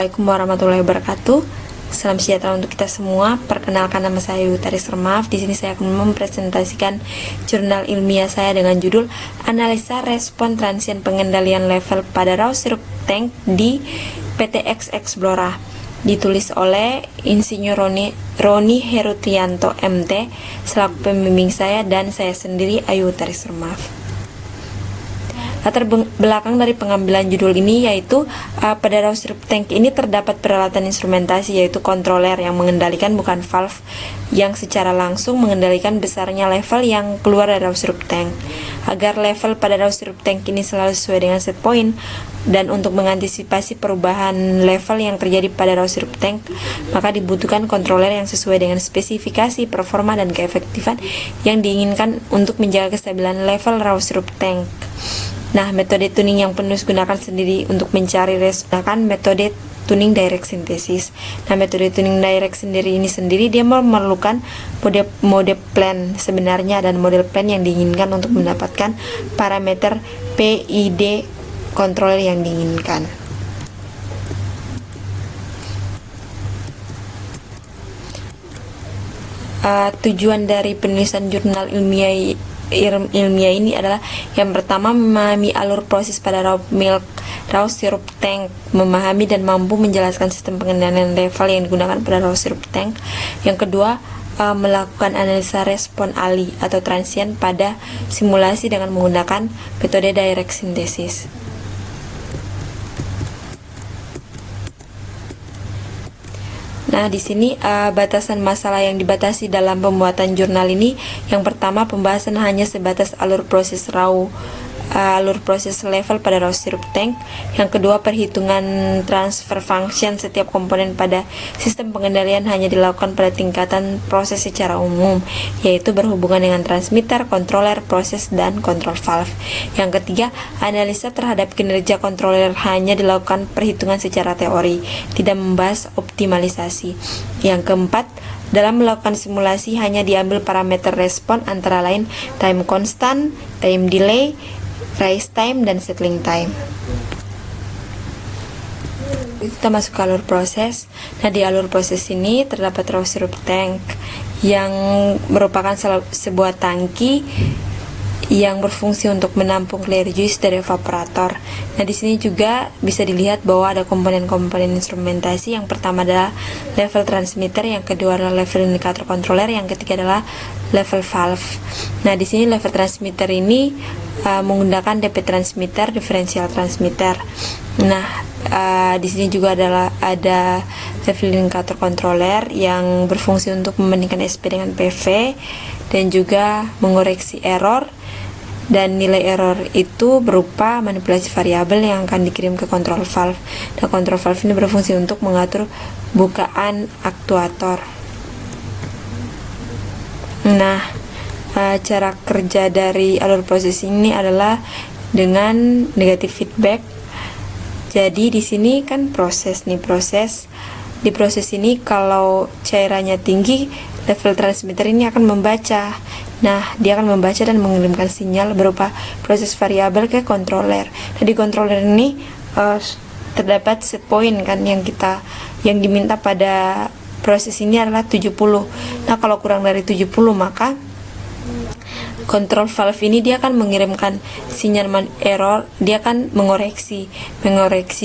Assalamualaikum warahmatullahi wabarakatuh. Salam sejahtera untuk kita semua. Perkenalkan, nama saya Ayu Utaris Remaf. Di sini saya akan mempresentasikan jurnal ilmiah saya dengan judul Analisa Respon Transien Pengendalian Level pada Raw Sirup Tank di PTX Explora. Ditulis oleh Insinyur Roni Herutrianto MT selaku pembimbing saya, dan saya sendiri Ayu Utaris Remaf. Latar belakang dari pengambilan judul ini yaitu pada Raw Sirup Tank ini terdapat peralatan instrumentasi, yaitu controller yang mengendalikan, bukan valve yang secara langsung mengendalikan besarnya level yang keluar dari Raw Sirup Tank. Agar level pada Raw Sirup Tank ini selalu sesuai dengan set point, dan untuk mengantisipasi perubahan level yang terjadi pada Raw Sirup Tank, maka dibutuhkan controller yang sesuai dengan spesifikasi, performa, dan keefektifan yang diinginkan untuk menjaga kestabilan level Raw Sirup Tank. Nah, metode tuning yang penulis gunakan sendiri untuk mencari gunakan metode tuning direct synthesis. Nah, metode tuning direct sendiri dia memerlukan mode plan sebenarnya dan model plan yang diinginkan untuk mendapatkan parameter PID controller yang diinginkan. Tujuan dari penulisan jurnal ilmiah ini adalah yang pertama, memahami alur proses pada Raw Sirup Tank, memahami dan mampu menjelaskan sistem pengendalian level yang digunakan pada Raw Sirup Tank. Yang kedua, melakukan analisa respon ALI atau transien pada simulasi dengan menggunakan metode direct synthesis. Nah, di sini batasan masalah yang dibatasi dalam pembuatan jurnal ini, yang pertama, pembahasan hanya sebatas alur proses level pada Raw Sirup Tank. Yang kedua, perhitungan transfer function setiap komponen pada sistem pengendalian hanya dilakukan pada tingkatan proses secara umum, yaitu berhubungan dengan transmitter, controller, proses, dan control valve. Yang ketiga, analisa terhadap kinerja controller hanya dilakukan perhitungan secara teori, tidak membahas optimalisasi. Yang keempat, dalam melakukan simulasi hanya diambil parameter respon antara lain time constant, time delay, rise time, dan settling time. Kita masuk ke alur proses. Nah, di alur proses ini terdapat Raw Sirup Tank yang merupakan sebuah tangki yang berfungsi untuk menampung clear juice dari evaporator. Nah, di sini juga bisa dilihat bahwa ada komponen-komponen instrumentasi. Yang pertama adalah level transmitter, yang kedua adalah level indikator controller, yang ketiga adalah level valve. Nah, di sini level transmitter ini menggunakan DP transmitter, differential transmitter. Nah, di sini juga ada level indikator controller yang berfungsi untuk membandingkan SP dengan PV dan juga mengoreksi error. Dan nilai error itu berupa manipulasi variabel yang akan dikirim ke control valve. Dan control valve ini berfungsi untuk mengatur bukaan aktuator. Nah, cara kerja dari alur proses ini adalah dengan negative feedback. Jadi di sini kan di proses ini kalau cairannya tinggi, level transmitter ini akan membaca. Nah, dia akan membaca dan mengirimkan sinyal berupa proses variabel ke controller. Nah, di controller ini terdapat set point kan yang diminta pada proses ini adalah 70. Nah, kalau kurang dari 70 maka control valve ini dia akan mengirimkan sinyal error, dia akan mengoreksi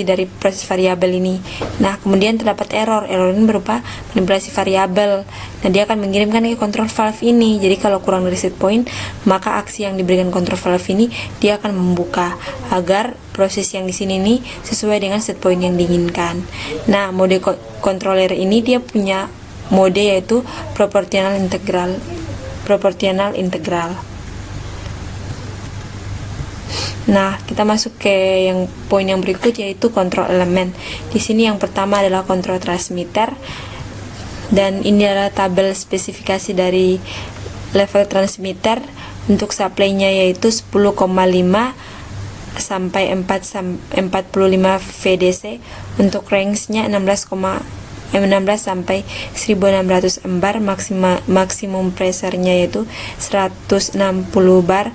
dari proses variabel ini. Nah, kemudian terdapat error ini berupa manipulasi variabel. Nah, dia akan mengirimkan ke control valve ini. Jadi kalau kurang dari set point, maka aksi yang diberikan control valve ini dia akan membuka agar proses yang di sini nih sesuai dengan set point yang diinginkan. Nah, mode controller ini dia punya mode yaitu proportional integral. Nah, kita masuk ke poin yang berikut, yaitu kontrol elemen. Di sini yang pertama adalah kontrol transmitter, dan ini adalah tabel spesifikasi dari level transmitter. Untuk supply-nya yaitu 10,5 sampai 45 VDC. Untuk range-nya 16 sampai 1600 bar. Maksimum pressure-nya yaitu 160 bar.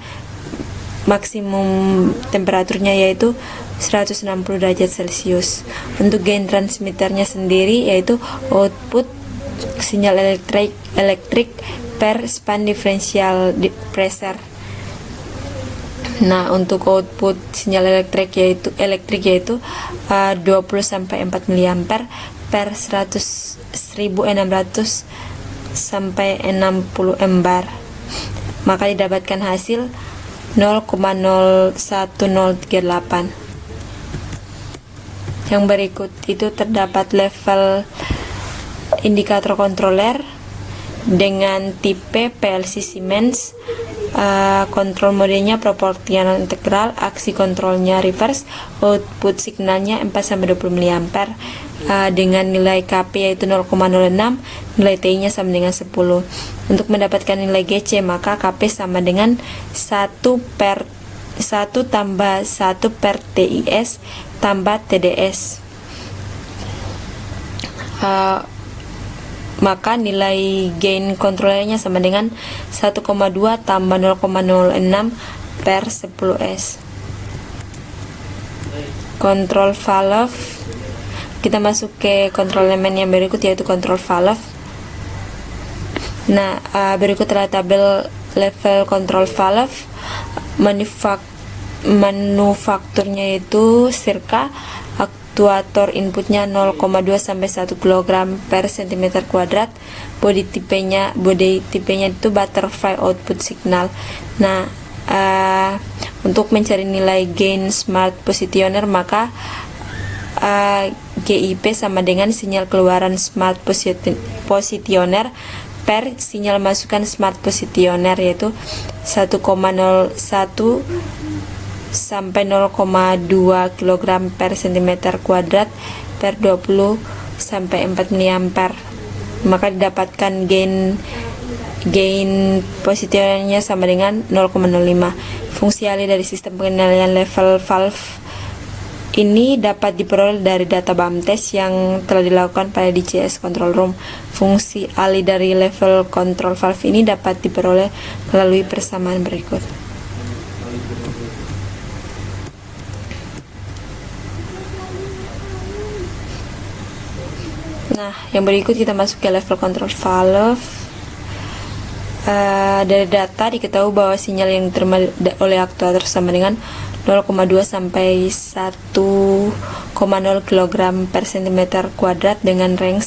maksimum temperaturnya yaitu 160 derajat Celcius. Untuk gain transmitternya sendiri yaitu output sinyal elektrik per span differential pressure. Nah, untuk output sinyal elektrik yaitu 20 sampai 4 mA per 1600 sampai 60 MBAR. Maka didapatkan hasil 0,01038. Yang berikut itu terdapat level indikator controller dengan tipe PLC Siemens. Kontrol modenya proporsional integral, aksi kontrolnya reverse, output signalnya 4-20 mA dengan nilai KP yaitu 0,06, nilai TI nya sama dengan 10. Untuk mendapatkan nilai GC maka KP sama dengan 1 tambah 1 per TIS tambah TDS. Maka nilai gain kontrolernya sama dengan 1,2 tambah 0,06 per 10S. Control valve, kita masuk ke kontrol elemen yang berikut yaitu control valve. Nah, berikut adalah tabel level control valve. Manufakturnya yaitu Sirka. Aktuator inputnya 0,2 sampai 1 kg per cm². Body tipenya itu butterfly output signal. Nah, untuk mencari nilai gain smart positioner maka GIP sama dengan sinyal keluaran smart positioner per sinyal masukan smart positioner yaitu 1,01 sampai 0,2 kg per cm² per 20 sampai 4 mA. Maka didapatkan gain positionernya sama dengan 0,05. Fungsi alih dari sistem pengendalian level valve ini dapat diperoleh dari data BAMTES yang telah dilakukan pada DCS Control Room. Fungsi alih dari level control valve ini dapat diperoleh melalui persamaan berikut. Nah, yang berikut kita masuk ke level control valve. Dari data diketahui bahwa sinyal yang diterima oleh aktuator sama dengan 0,2 sampai 1,0 kg per cm² dengan range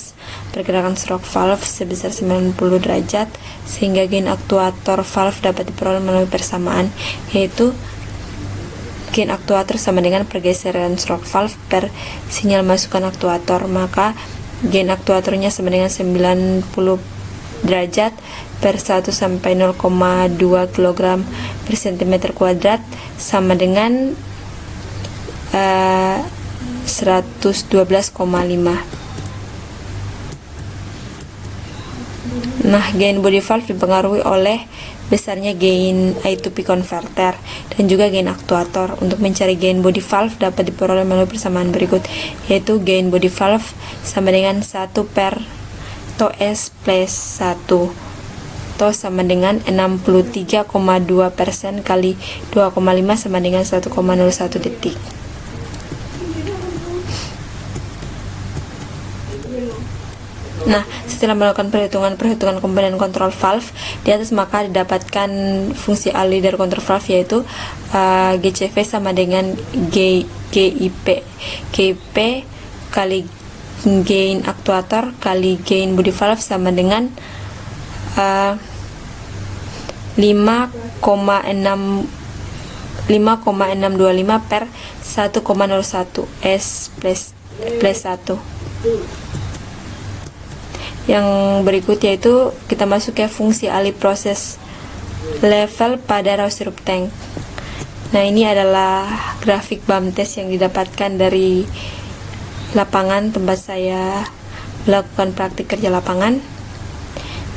pergerakan stroke valve sebesar 90 derajat, sehingga gain aktuator valve dapat diperoleh melalui persamaan, yaitu gain aktuator sama dengan pergeseran stroke valve per sinyal masukan aktuator. Maka gain aktuatornya sama dengan 90 derajat per 1 sampai 0,2 kg per cm² sama dengan 112,5. Nah, gain body valve dipengaruhi oleh besarnya gain I2P converter dan juga gain aktuator. Untuk mencari gain body valve dapat diperoleh melalui persamaan berikut, yaitu gain body valve sama dengan 1 per TOS plus 1. TOS sama dengan 63,2% kali 2,5 sama dengan 1,01 detik. Nah, setelah melakukan perhitungan komponen kontrol valve di atas, maka didapatkan fungsi alih dari kontrol valve yaitu GCV sama dengan GIP kali gain aktuator kali gain body valve sama dengan 5,625 per 1,01 S plus 1. Yang berikut yaitu kita masuk ke fungsi alih proses level pada raw sirup tank. Nah, ini adalah grafik BAMTES yang didapatkan dari lapangan tempat saya melakukan praktik kerja lapangan.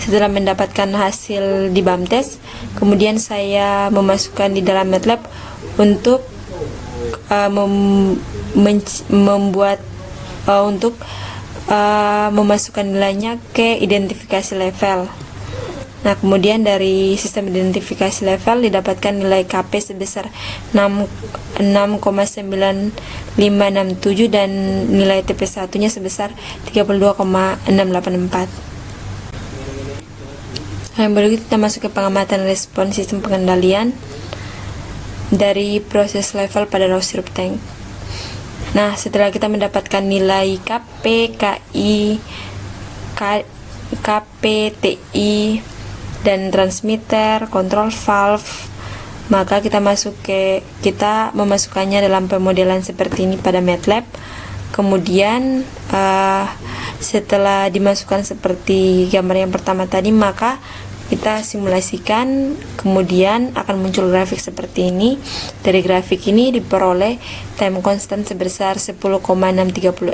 Setelah mendapatkan hasil di BAMTES, kemudian saya memasukkan di dalam MATLAB untuk memasukkan nilainya ke identifikasi level. Nah, kemudian dari sistem identifikasi level didapatkan nilai KP sebesar 6,9567 dan nilai TP1 nya sebesar 32,684. Yang berikut kita masuk ke pengamatan respon sistem pengendalian dari proses level pada raw syrup tank. Nah, setelah kita mendapatkan nilai KP, KI, KP, TI, dan transmitter, kontrol valve, maka kita memasukkannya dalam pemodelan seperti ini pada MATLAB. Kemudian setelah dimasukkan seperti gambar yang pertama tadi, maka kita simulasikan, kemudian akan muncul grafik seperti ini. Dari grafik ini diperoleh time constant sebesar 10,630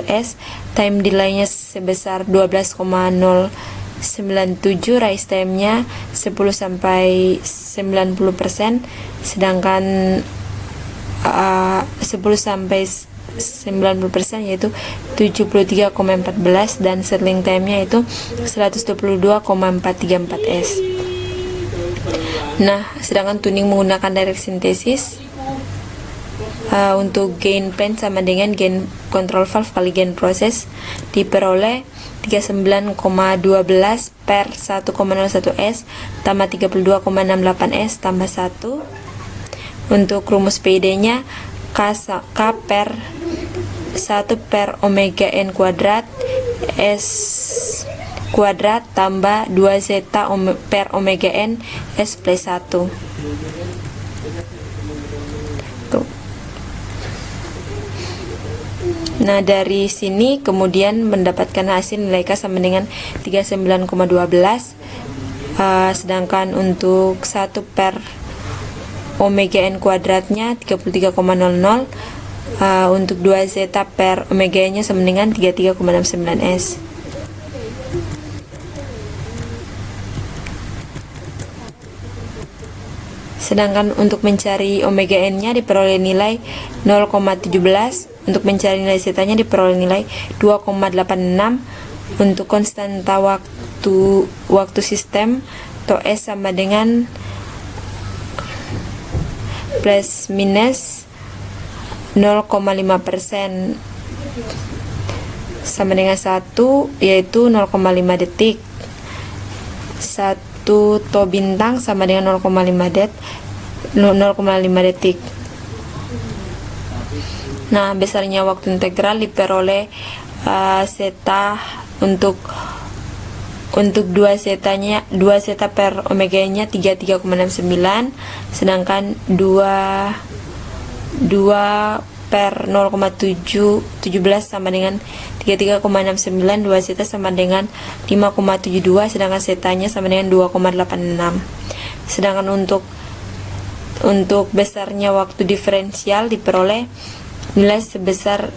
S, time delay-nya sebesar 12,097, rise time-nya 10 sampai 90%, sedangkan 10 sampai 90% yaitu 73,14 dan settling time-nya itu 122,434 S. Nah, sedangkan tuning menggunakan direct synthesis untuk gain plan sama dengan gain control valve kali gain proses diperoleh 39,12 per 1,01 S tambah 32,68 S tambah 1. Untuk rumus PID-nya K per 1 per omega n kuadrat S kuadrat tambah 2 zeta per omega n S plus 1. Tuh. Nah, dari sini kemudian mendapatkan hasil nilai K sama dengan 39,12, sedangkan untuk 1 per omega n kuadratnya 33,00, untuk 2 zeta per omega n nya sama dengan 33,69 S. Sedangkan untuk mencari omega n nya diperoleh nilai 0,17, untuk mencari nilai zeta nya diperoleh nilai 2,86, untuk konstanta waktu sistem atau S sama dengan plus minus 0,5% sama dengan 1, yaitu 0,5 detik. 1 to bintang sama dengan 0,5 detik. Nah, besarnya waktu integral diperoleh zeta untuk 2 zeta per omega nya 33,69, sedangkan 2 per 0,17 sama dengan 33,69, 2 zeta sama dengan 5,72, sedangkan zetanya sama dengan 2,86. Sedangkan untuk besarnya waktu diferensial diperoleh nilai sebesar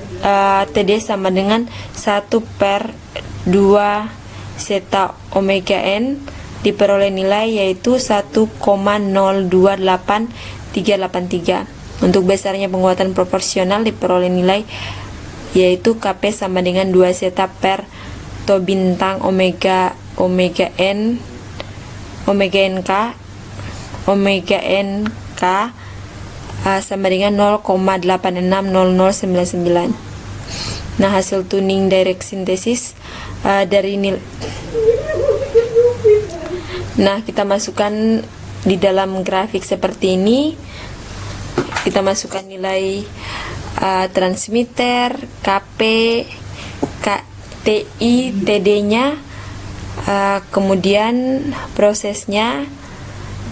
TD sama dengan 1 per 2 zeta omega n, diperoleh nilai yaitu 1,028383. Untuk besarnya penguatan proporsional diperoleh nilai yaitu KP sama dengan 2 zeta per to bintang omega n sama dengan 0,860099. Nah, hasil tuning direct synthesis dari nilai. Nah, kita masukkan di dalam grafik seperti ini. Kita masukkan nilai transmitter, KP, TI, TD-nya, kemudian prosesnya,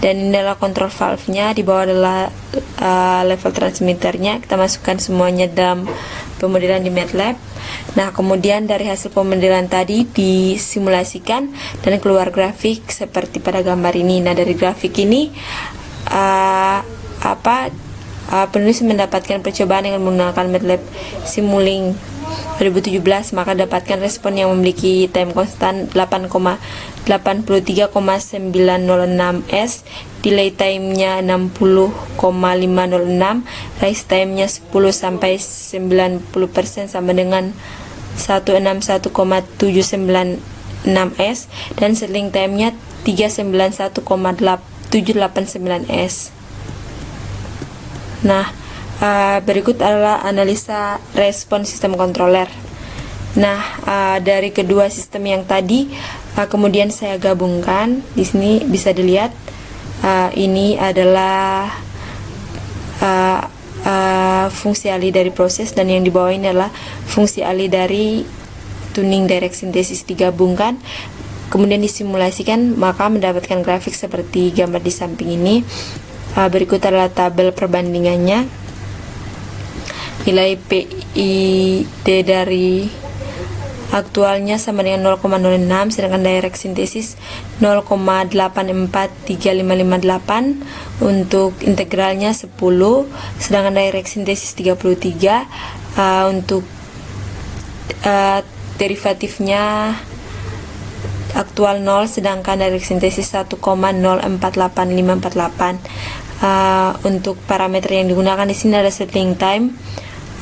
dan ini adalah control valve-nya. Di bawah adalah level transmitternya. Kita masukkan semuanya dalam pemodelan di MATLAB. Nah, kemudian dari hasil pemodelan tadi disimulasikan dan keluar grafik seperti pada gambar ini. Nah, dari grafik ini penulis mendapatkan percobaan dengan menggunakan MATLAB Simulink 2017, maka dapatkan respon yang memiliki time constant 8,83,906 S, delay time-nya 60,506, rise time-nya 10 sampai 90% sama dengan 161,796 S, dan settling time-nya 391,789S. Nah, berikut adalah analisa respon sistem controller. Nah, dari kedua sistem yang tadi kemudian saya gabungkan. Di sini bisa dilihat ini adalah fungsi alih dari proses, dan yang di bawah ini adalah fungsi alih dari tuning direct synthesis digabungkan, kemudian disimulasikan, maka mendapatkan grafik seperti gambar di samping ini. Berikut adalah tabel perbandingannya. Nilai PID dari aktualnya sama dengan 0,06, sedangkan direct synthesis 0,843558, untuk integralnya 10, sedangkan direct synthesis 33, untuk derivatifnya aktual 0, sedangkan direct synthesis 1,048548. Untuk parameter yang digunakan di sini ada settling time,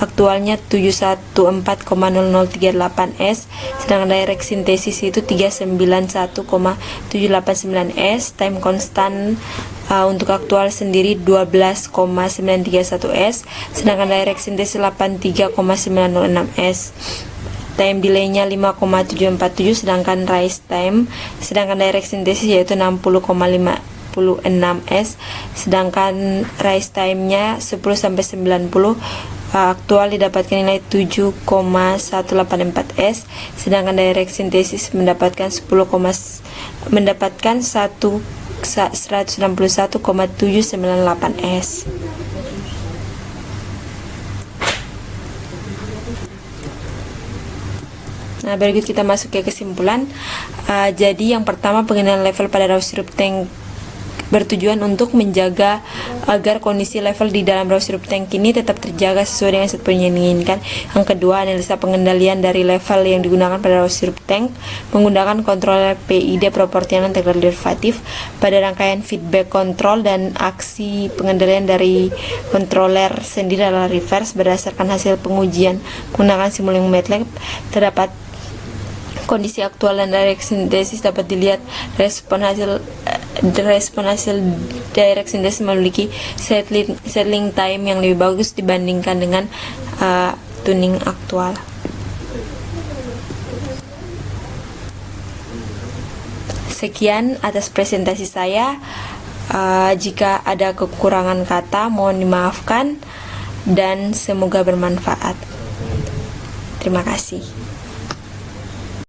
aktualnya 714,0038S, sedangkan direct synthesis itu 391,789S. Time constant untuk aktual sendiri 12,931S, sedangkan direct synthesis 83,906S. Time delay-nya 5,747, sedangkan rise time sedangkan direct synthesis yaitu 60,56S, sedangkan rise time-nya 10 sampai 90. Aktual didapatkan nilai 7,184S, sedangkan direct synthesis mendapatkan 161,798S. Nah, berikut kita masuk ke kesimpulan. Jadi yang pertama, pengendalian level pada raw syrup tank bertujuan untuk menjaga agar kondisi level di dalam raw syrup tank ini tetap terjaga sesuai dengan set point yang diinginkan. Yang kedua, analisa pengendalian dari level yang digunakan pada raw syrup tank menggunakan kontroler PID proporsional integral derivatif pada rangkaian feedback control, dan aksi pengendalian dari controller sendiri adalah reverse berdasarkan hasil pengujian menggunakan simulink MATLAB. Terdapat kondisi aktual dan direct synthesis dapat dilihat respon hasil direct synthesis memiliki settling time yang lebih bagus dibandingkan dengan tuning aktual. Sekian atas presentasi saya. Jika ada kekurangan kata mohon dimaafkan, dan semoga bermanfaat. Terima kasih.